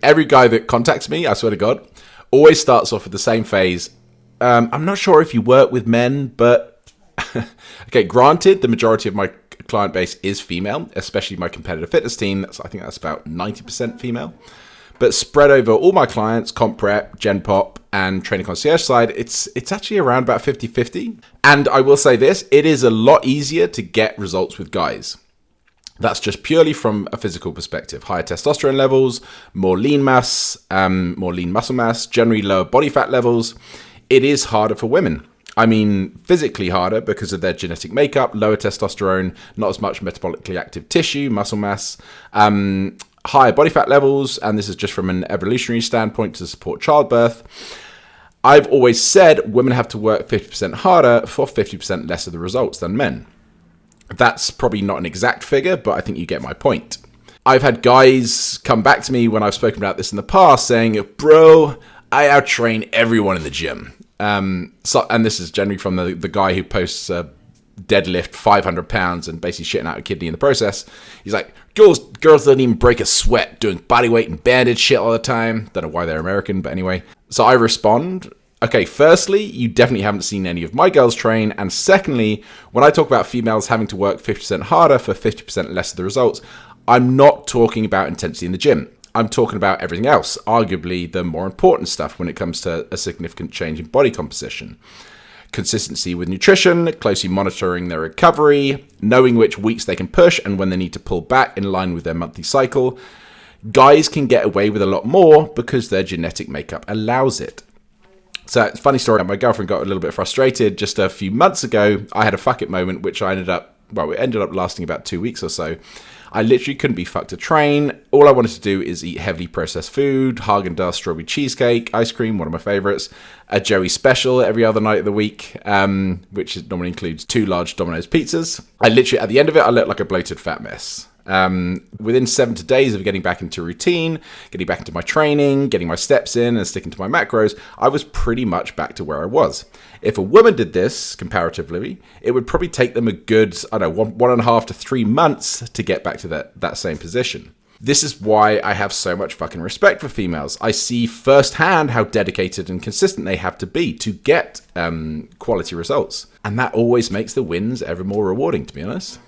Every guy that contacts me, I swear to God, always starts off with the same phase. I'm not sure if you work with men, but okay, granted, the majority of my client base is female, especially my competitive fitness team. I think that's about 90% female. But spread over all my clients, Comp Prep, Gen Pop, and Training Concierge side, it's actually around about 50-50. And I will say this, it is a lot easier to get results with guys. That's just purely from a physical perspective. Higher testosterone levels, more lean mass, more lean muscle mass, generally lower body fat levels. It is harder for women. I mean, physically harder because of their genetic makeup, lower testosterone, not as much metabolically active tissue, muscle mass, higher body fat levels, and this is just from an evolutionary standpoint to support childbirth. I've always said women have to work 50% harder for 50% less of the results than men. That's probably not an exact figure, but I think you get my point. I've had guys come back to me when I've spoken about this in the past saying, bro, I outtrain everyone in the gym. And this is generally from the guy who posts deadlift 500 pounds and basically shitting out a kidney in the process. He's like, girls don't even break a sweat doing body weight and banded shit all the time. Don't know why they're American, but anyway. So I respond, okay, firstly, you definitely haven't seen any of my girls train. And secondly, when I talk about females having to work 50% harder for 50% less of the results, I'm not talking about intensity in the gym. I'm talking about everything else, arguably the more important stuff when it comes to a significant change in body composition. Consistency with nutrition, closely monitoring their recovery, knowing which weeks they can push and when they need to pull back in line with their monthly cycle. Guys can get away with a lot more because their genetic makeup allows it. So, funny story, my girlfriend got a little bit frustrated just a few months ago. I had a fuck it moment, which it ended up lasting about 2 weeks or so. I literally couldn't be fucked to train. All I wanted to do is eat heavily processed food, Haagen-Dazs strawberry cheesecake, ice cream, one of my favorites, a Joey special every other night of the week, which normally includes 2 large Domino's pizzas. I literally, at the end of it, I looked like a bloated fat mess. Within 7 days of getting back into routine, getting back into my training, getting my steps in and sticking to my macros, I was pretty much back to where I was. If a woman did this, comparatively, it would probably take them a good, 1.5 to 3 months to get back to that same position. This is why I have so much fucking respect for females. I see firsthand how dedicated and consistent they have to be to get quality results. And that always makes the wins ever more rewarding, to be honest.